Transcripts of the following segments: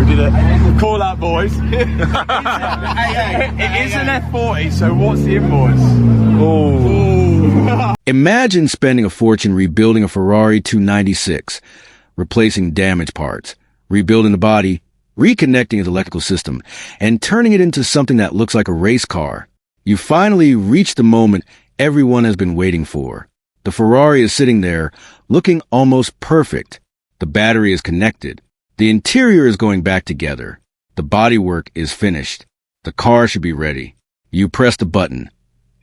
did it. Call out, boys. It is an F40, so what's the invoice? Oh. Imagine spending a fortune rebuilding a Ferrari 296, replacing damaged parts, rebuilding the body, reconnecting its electrical system, and turning it into something that looks like a race car. You finally reach the moment everyone has been waiting for. The Ferrari is sitting there, looking almost perfect. The battery is connected. The interior is going back together. The bodywork is finished. The car should be ready. You press the button,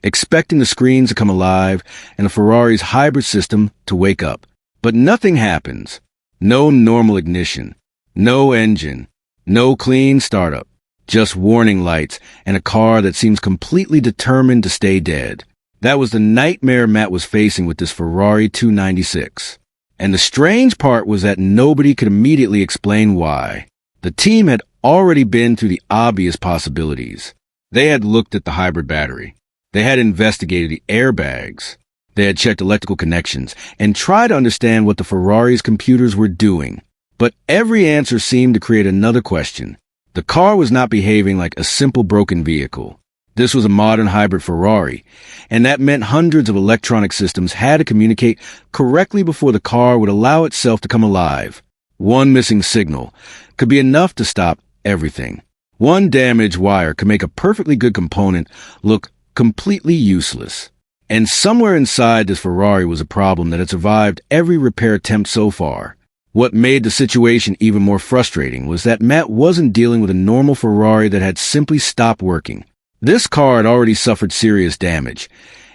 expecting the screens to come alive and the Ferrari's hybrid system to wake up. But nothing happens. No normal ignition. No engine. No clean startup. Just warning lights and a car that seems completely determined to stay dead. That was the nightmare Matt was facing with this Ferrari 296. And the strange part was that nobody could immediately explain why. The team had already been through the obvious possibilities. They had looked at the hybrid battery. They had investigated the airbags. They had checked electrical connections and tried to understand what the Ferrari's computers were doing. But every answer seemed to create another question. The car was not behaving like a simple broken vehicle. This was a modern hybrid Ferrari, and that meant hundreds of electronic systems had to communicate correctly before the car would allow itself to come alive. One missing signal could be enough to stop everything. One damaged wire could make a perfectly good component look completely useless. And somewhere inside this Ferrari was a problem that had survived every repair attempt so far. What made the situation even more frustrating was that Matt wasn't dealing with a normal Ferrari that had simply stopped working. This car had already suffered serious damage,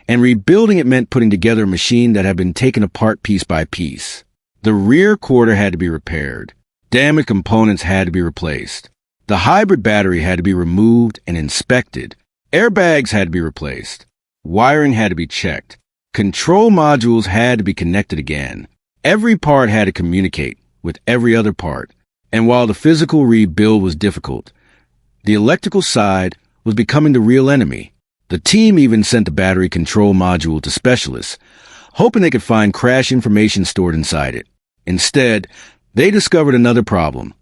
and rebuilding it meant putting together a machine that had been taken apart piece by piece. The rear quarter had to be repaired. Damaged components had to be replaced. The hybrid battery had to be removed and inspected. Airbags had to be replaced. Wiring had to be checked. Control modules had to be connected again. Every part had to communicate with every other part. And while the physical rebuild was difficult, the electrical side was becoming the real enemy. The team even sent the battery control module to specialists, hoping they could find crash information stored inside it. Instead, they discovered another problem.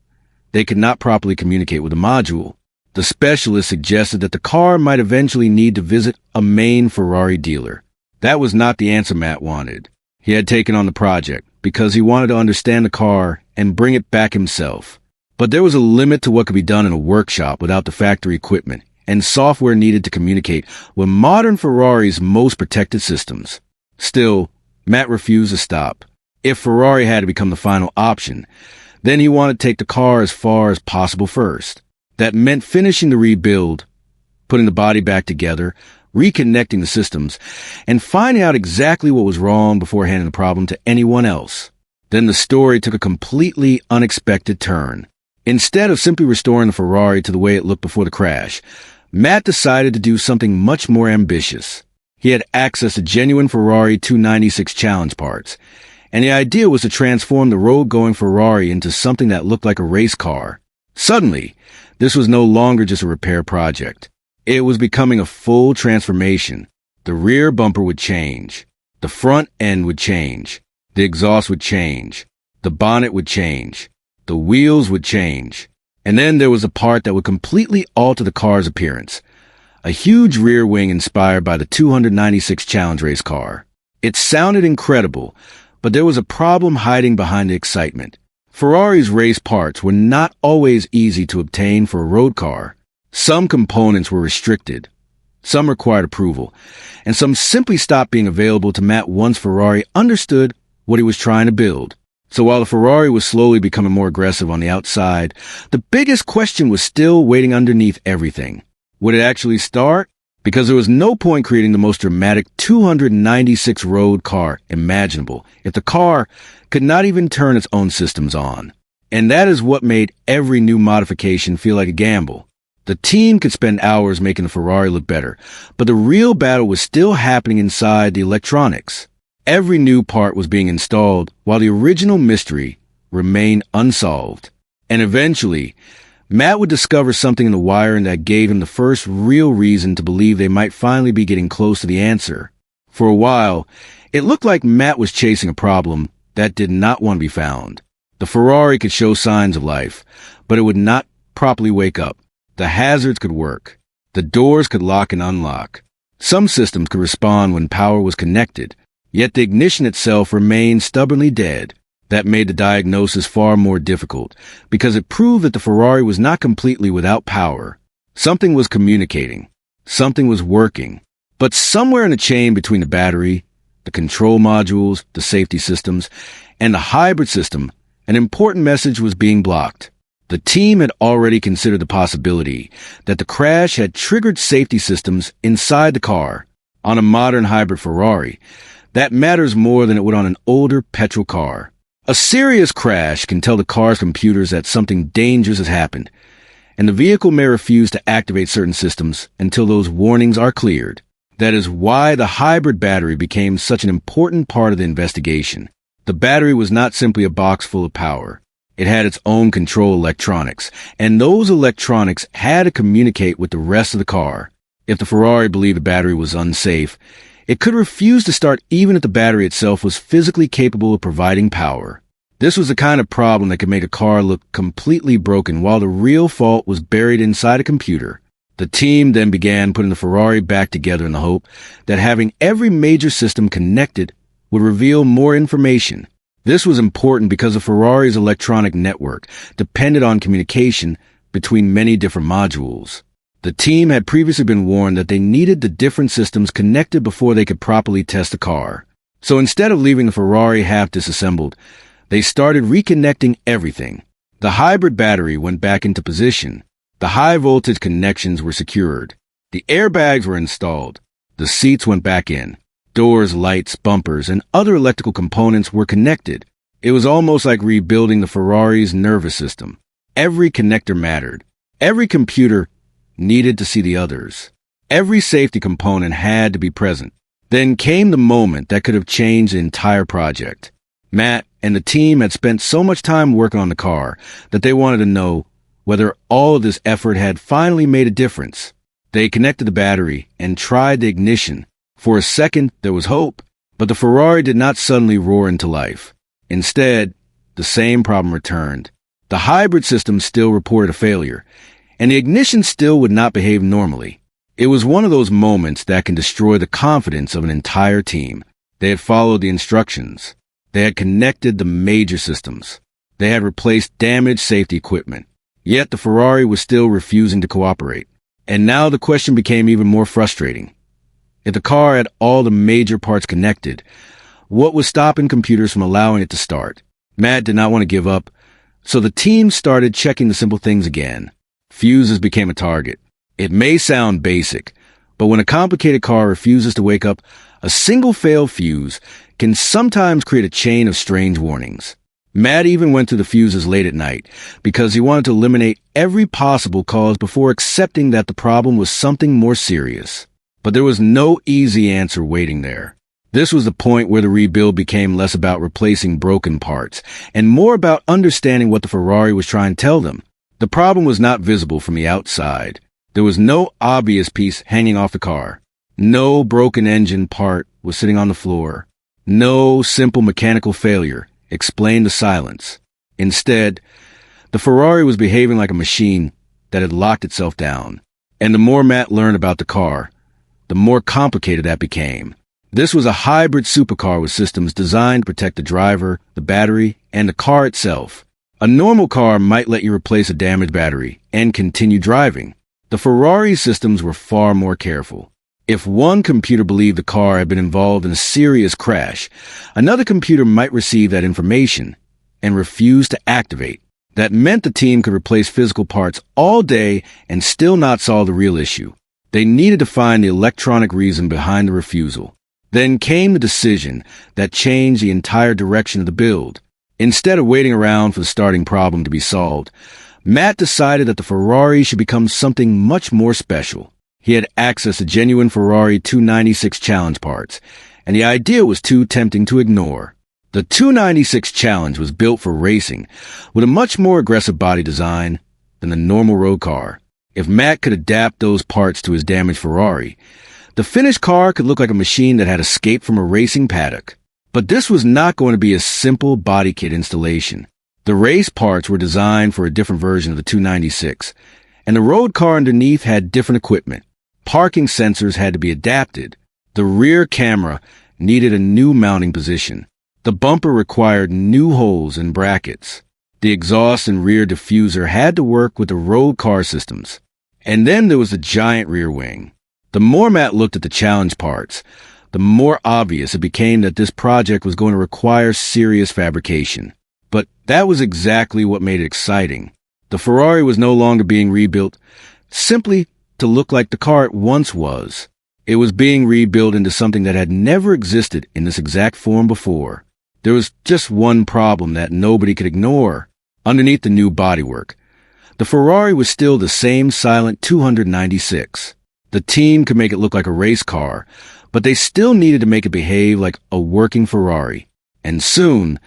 They could not properly communicate with the module. The specialist suggested that the car might eventually need to visit a main Ferrari dealer. That was not the answer Matt wanted. He had taken on the project because he wanted to understand the car and bring it back himself. But there was a limit to what could be done in a workshop without the factory equipment and software needed to communicate with modern Ferrari's most protected systems. Still, Matt refused to stop. If Ferrari had to become the final option, then he wanted to take the car as far as possible first. That meant finishing the rebuild, putting the body back together, reconnecting the systems, and finding out exactly what was wrong before handing the problem to anyone else. Then the story took a completely unexpected turn. Instead of simply restoring the Ferrari to the way it looked before the crash, Matt decided to do something much more ambitious. He had access to genuine Ferrari 296 challenge parts, and the idea was to transform the road-going Ferrari into something that looked like a race car. Suddenly, this was no longer just a repair project. It was becoming a full transformation. The rear bumper would change. The front end would change. The exhaust would change. The bonnet would change. The wheels would change. And then there was a part that would completely alter the car's appearance. A huge rear wing inspired by the 296 Challenge race car. It sounded incredible, but there was a problem hiding behind the excitement. Ferrari's race parts were not always easy to obtain for a road car. Some components were restricted. Some required approval. And some simply stopped being available to Matt once Ferrari understood what he was trying to build. So while the Ferrari was slowly becoming more aggressive on the outside, the biggest question was still waiting underneath everything. Would it actually start? Because there was no point creating the most dramatic 296 road car imaginable if the car could not even turn its own systems on. And that is what made every new modification feel like a gamble. The team could spend hours making the Ferrari look better, but the real battle was still happening inside the electronics. Every new part was being installed while the original mystery remained unsolved. And eventually, Matt would discover something in the wiring that gave him the first real reason to believe they might finally be getting close to the answer. For a while, it looked like Matt was chasing a problem that did not want to be found. The Ferrari could show signs of life, but it would not properly wake up. The hazards could work. The doors could lock and unlock. Some systems could respond when power was connected, yet the ignition itself remained stubbornly dead. That made the diagnosis far more difficult, because it proved that the Ferrari was not completely without power. Something was communicating. Something was working. But somewhere in the chain between the battery, the control modules, the safety systems, and the hybrid system, an important message was being blocked. The team had already considered the possibility that the crash had triggered safety systems inside the car. On a modern hybrid Ferrari, that matters more than it would on an older petrol car. A serious crash can tell the car's computers that something dangerous has happened, and the vehicle may refuse to activate certain systems until those warnings are cleared. That is why the hybrid battery became such an important part of the investigation. The battery was not simply a box full of power. It had its own control electronics, and those electronics had to communicate with the rest of the car. If the Ferrari believed the battery was unsafe, it could refuse to start even if the battery itself was physically capable of providing power. This was the kind of problem that could make a car look completely broken while the real fault was buried inside a computer. The team then began putting the Ferrari back together in the hope that having every major system connected would reveal more information. This was important because the Ferrari's electronic network depended on communication between many different modules. The team had previously been warned that they needed the different systems connected before they could properly test the car. So instead of leaving the Ferrari half disassembled, they started reconnecting everything. The hybrid battery went back into position. The high-voltage connections were secured. The airbags were installed. The seats went back in. Doors, lights, bumpers, and other electrical components were connected. It was almost like rebuilding the Ferrari's nervous system. Every connector mattered. Every computer needed to see the others. Every safety component had to be present. Then came the moment that could have changed the entire project. Mat and the team had spent so much time working on the car that they wanted to know whether all of this effort had finally made a difference. They connected the battery and tried the ignition. For a second, there was hope, but the Ferrari did not suddenly roar into life. Instead, the same problem returned. The hybrid system still reported a failure, and the ignition still would not behave normally. It was one of those moments that can destroy the confidence of an entire team. They had followed the instructions. They had connected the major systems. They had replaced damaged safety equipment. Yet the Ferrari was still refusing to cooperate. And now the question became even more frustrating. If the car had all the major parts connected, what was stopping computers from allowing it to start? Mat did not want to give up, so the team started checking the simple things again. Fuses became a target. It may sound basic, but when a complicated car refuses to wake up, a single failed fuse can sometimes create a chain of strange warnings. Mat even went through the fuses late at night because he wanted to eliminate every possible cause before accepting that the problem was something more serious. But there was no easy answer waiting there. This was the point where the rebuild became less about replacing broken parts and more about understanding what the Ferrari was trying to tell them. The problem was not visible from the outside. There was no obvious piece hanging off the car. No broken engine part was sitting on the floor. No simple mechanical failure explained the silence. Instead, the Ferrari was behaving like a machine that had locked itself down. And the more Mat learned about the car, the more complicated that became. This was a hybrid supercar with systems designed to protect the driver, the battery, and the car itself. A normal car might let you replace a damaged battery and continue driving. The Ferrari systems were far more careful. If one computer believed the car had been involved in a serious crash, another computer might receive that information and refuse to activate. That meant the team could replace physical parts all day and still not solve the real issue. They needed to find the electronic reason behind the refusal. Then came the decision that changed the entire direction of the build. Instead of waiting around for the starting problem to be solved, Mat decided that the Ferrari should become something much more special. He had access to genuine Ferrari 296 Challenge parts, and the idea was too tempting to ignore. The 296 Challenge was built for racing, with a much more aggressive body design than the normal road car. If Mat could adapt those parts to his damaged Ferrari, the finished car could look like a machine that had escaped from a racing paddock. But this was not going to be a simple body kit installation. The race parts were designed for a different version of the 296, and the road car underneath had different equipment. Parking sensors had to be adapted. The rear camera needed a new mounting position. The bumper required new holes and brackets. The exhaust and rear diffuser had to work with the road car systems. And then there was the giant rear wing. The more Matt looked at the challenge parts, the more obvious it became that this project was going to require serious fabrication. But that was exactly what made it exciting. The Ferrari was no longer being rebuilt simply to look like the car it once was. It was being rebuilt into something that had never existed in this exact form before. There was just one problem that nobody could ignore. Underneath the new bodywork, the Ferrari was still the same silent 296. The team could make it look like a race car, but they still needed to make it behave like a working Ferrari. And soon,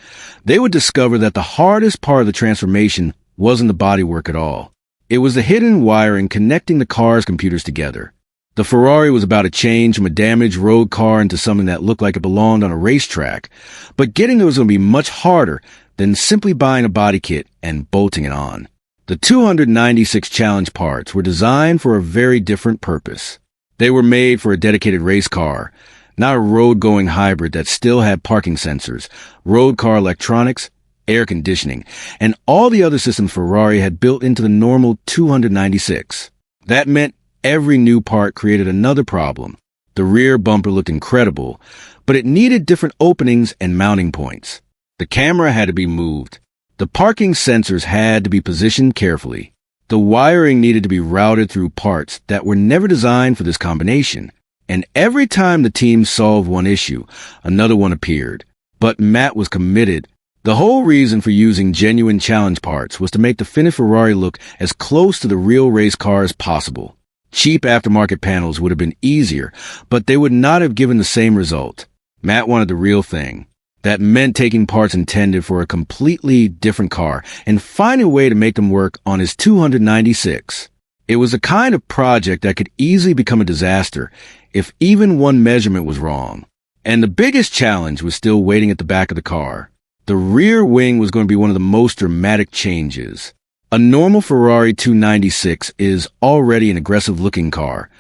they would discover that the hardest part of the transformation wasn't the bodywork at all. It was the hidden wiring connecting the car's computers together. The Ferrari was about to change from a damaged road car into something that looked like it belonged on a racetrack, but getting there was going to be much harder than simply buying a body kit and bolting it on. The 296 challenge parts were designed for a very different purpose. They were made for a dedicated race car, not a road-going hybrid that still had parking sensors, road car electronics, air conditioning, and all the other systems Ferrari had built into the normal 296. That meant every new part created another problem. The rear bumper looked incredible, but it needed different openings and mounting points. The camera had to be moved. The parking sensors had to be positioned carefully. The wiring needed to be routed through parts that were never designed for this combination. And every time the team solved one issue, another one appeared. But Matt was committed. The whole reason for using genuine challenge parts was to make the finished Ferrari look as close to the real race car as possible. Cheap aftermarket panels would have been easier, but they would not have given the same result. Matt wanted the real thing. That meant taking parts intended for a completely different car and finding a way to make them work on his 296. It was the kind of project that could easily become a disaster if even one measurement was wrong. And the biggest challenge was still waiting at the back of the car. The rear wing was going to be one of the most dramatic changes. A normal Ferrari 296 is already an aggressive-looking car,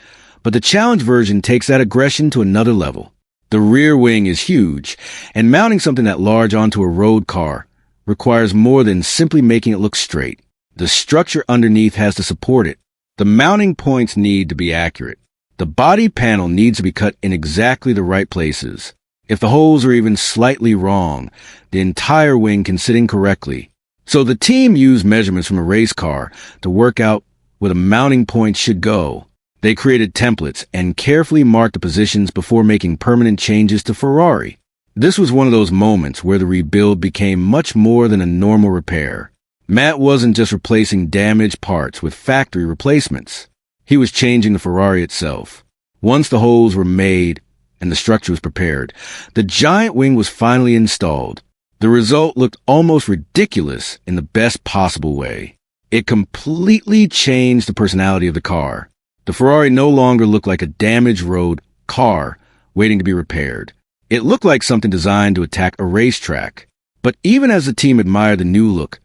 but the challenge version takes that aggression to another level. The rear wing is huge, and mounting something that large onto a road car requires more than simply making it look straight. The structure underneath has to support it. The mounting points need to be accurate. The body panel needs to be cut in exactly the right places. If the holes are even slightly wrong, the entire wing can sit incorrectly. So the team used measurements from a race car to work out where the mounting points should go. They created templates and carefully marked the positions before making permanent changes to Ferrari. This was one of those moments where the rebuild became much more than a normal repair. Matt wasn't just replacing damaged parts with factory replacements. He was changing the Ferrari itself. Once the holes were made and the structure was prepared, the giant wing was finally installed. The result looked almost ridiculous in the best possible way. It completely changed the personality of the car. The Ferrari no longer looked like a damaged road car waiting to be repaired. It looked like something designed to attack a racetrack. But even as the team admired the new look,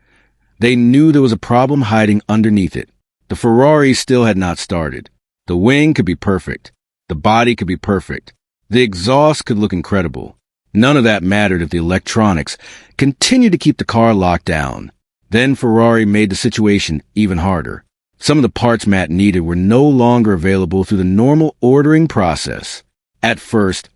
they knew there was a problem hiding underneath it. The Ferrari still had not started. The wing could be perfect. The body could be perfect. The exhaust could look incredible. None of that mattered if the electronics continued to keep the car locked down. Then Ferrari made the situation even harder. Some of the parts Matt needed were no longer available through the normal ordering process. At first,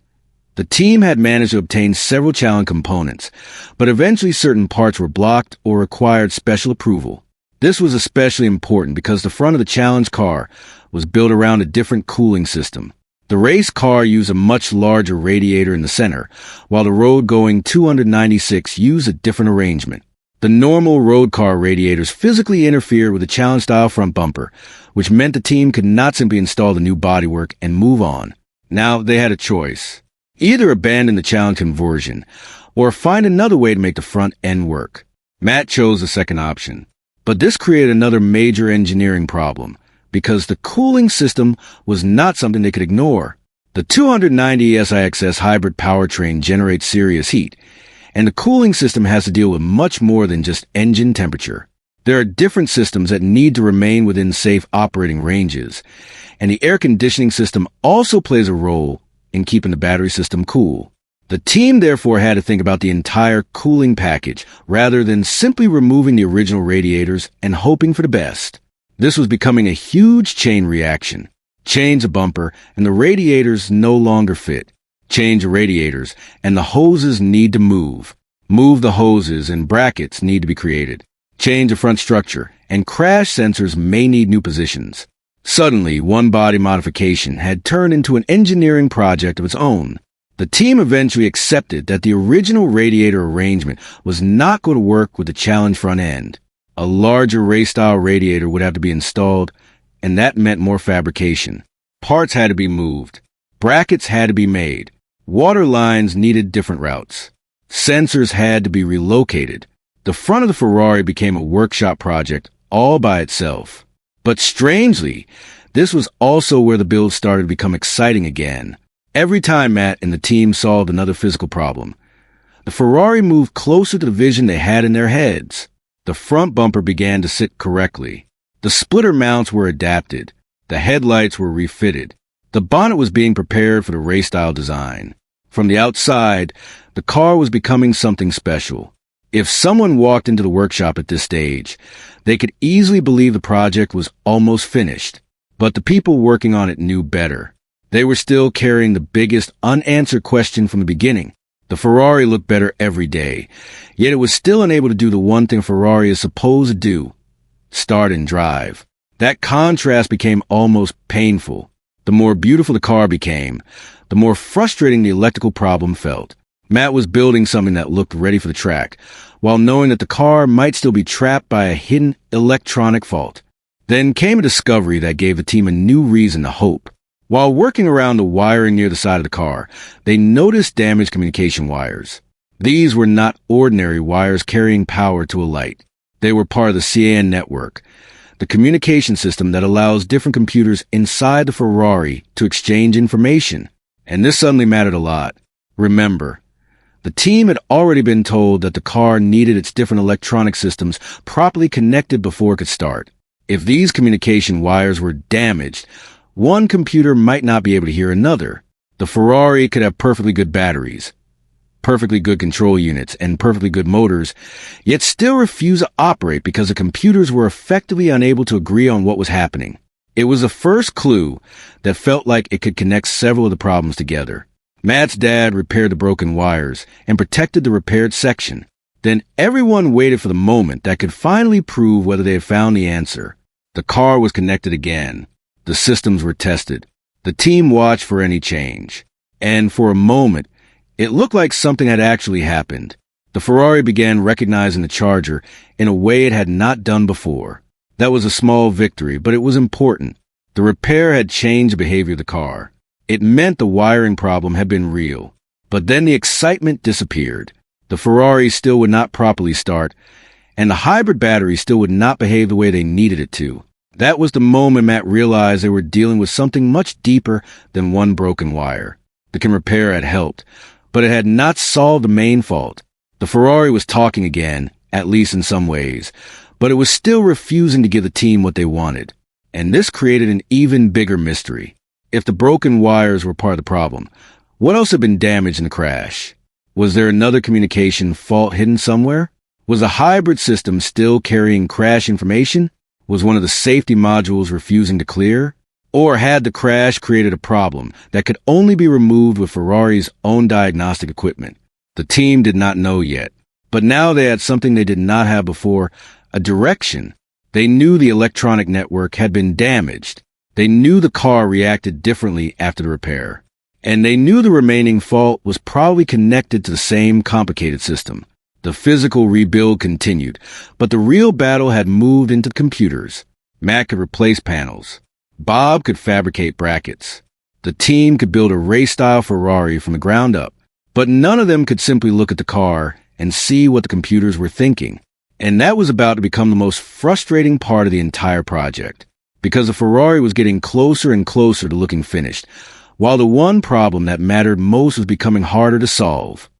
the team had managed to obtain several challenge components, but eventually certain parts were blocked or required special approval. This was especially important because the front of the challenge car was built around a different cooling system. The race car used a much larger radiator in the center, while the road-going 296 used a different arrangement. The normal road car radiators physically interfered with the challenge-style front bumper, which meant the team could not simply install the new bodywork and move on. Now they had a choice. Either abandon the challenge conversion, or find another way to make the front end work. Matt chose the second option. But this created another major engineering problem, because the cooling system was not something they could ignore. The 290 SIXS hybrid powertrain generates serious heat, And the cooling system has to deal with much more than just engine temperature. There are different systems that need to remain within safe operating ranges, and the air conditioning system also plays a role in keeping the battery system cool. The team therefore had to think about the entire cooling package rather than simply removing the original radiators and hoping for the best. This was becoming a huge chain reaction. Change the bumper and the radiators no longer fit. Change the radiators and the hoses need to move. Move the hoses and brackets need to be created. Change the front structure, and crash sensors may need new positions. Suddenly, one body modification had turned into an engineering project of its own. The team eventually accepted that the original radiator arrangement was not going to work with the challenge front end. A larger race-style radiator would have to be installed, and that meant more fabrication. Parts had to be moved. Brackets had to be made. Water lines needed different routes. Sensors had to be relocated. The front of the Ferrari became a workshop project all by itself. But strangely, this was also where the build started to become exciting again. Every time Matt and the team solved another physical problem, the Ferrari moved closer to the vision they had in their heads. The front bumper began to sit correctly. The splitter mounts were adapted. The headlights were refitted. The bonnet was being prepared for the race-style design. From the outside, the car was becoming something special. If someone walked into the workshop at this stage, they could easily believe the project was almost finished. But the people working on it knew better. They were still carrying the biggest unanswered question from the beginning. The Ferrari looked better every day, yet it was still unable to do the one thing Ferrari is supposed to do: start and drive. That contrast became almost painful. The more beautiful the car became, the more frustrating the electrical problem felt. Matt was building something that looked ready for the track, while knowing that the car might still be trapped by a hidden electronic fault. Then came a discovery that gave the team a new reason to hope. While working around the wiring near the side of the car, they noticed damaged communication wires. These were not ordinary wires carrying power to a light. They were part of the CAN network, the communication system that allows different computers inside the Ferrari to exchange information. And this suddenly mattered a lot. Remember, the team had already been told that the car needed its different electronic systems properly connected before it could start. If these communication wires were damaged, one computer might not be able to hear another. The Ferrari could have perfectly good batteries, perfectly good control units, and perfectly good motors, yet still refuse to operate because the computers were effectively unable to agree on what was happening. It was the first clue that felt like it could connect several of the problems together. Matt's dad repaired the broken wires and protected the repaired section. Then everyone waited for the moment that could finally prove whether they had found the answer. The car was connected again. The systems were tested. The team watched for any change. And for a moment, it looked like something had actually happened. The Ferrari began recognizing the charger in a way it had not done before. That was a small victory, but it was important. The repair had changed the behavior of the car. It meant the wiring problem had been real. But then the excitement disappeared. The Ferrari still would not properly start, and the hybrid battery still would not behave the way they needed it to. That was the moment Matt realized they were dealing with something much deeper than one broken wire. The repair had helped, but it had not solved the main fault. The Ferrari was talking again, at least in some ways, but it was still refusing to give the team what they wanted. And this created an even bigger mystery. If the broken wires were part of the problem, what else had been damaged in the crash? Was there another communication fault hidden somewhere? Was the hybrid system still carrying crash information? Was one of the safety modules refusing to clear? Or had the crash created a problem that could only be removed with Ferrari's own diagnostic equipment? The team did not know yet, but now they had something they did not have before: a direction. They knew the electronic network had been damaged. They knew the car reacted differently after the repair. And they knew the remaining fault was probably connected to the same complicated system. The physical rebuild continued, but the real battle had moved into the computers. Matt could replace panels. Bob could fabricate brackets. The team could build a race-style Ferrari from the ground up. But none of them could simply look at the car and see what the computers were thinking. And that was about to become the most frustrating part of the entire project, because the Ferrari was getting closer and closer to looking finished, while the one problem that mattered most was becoming harder to solve.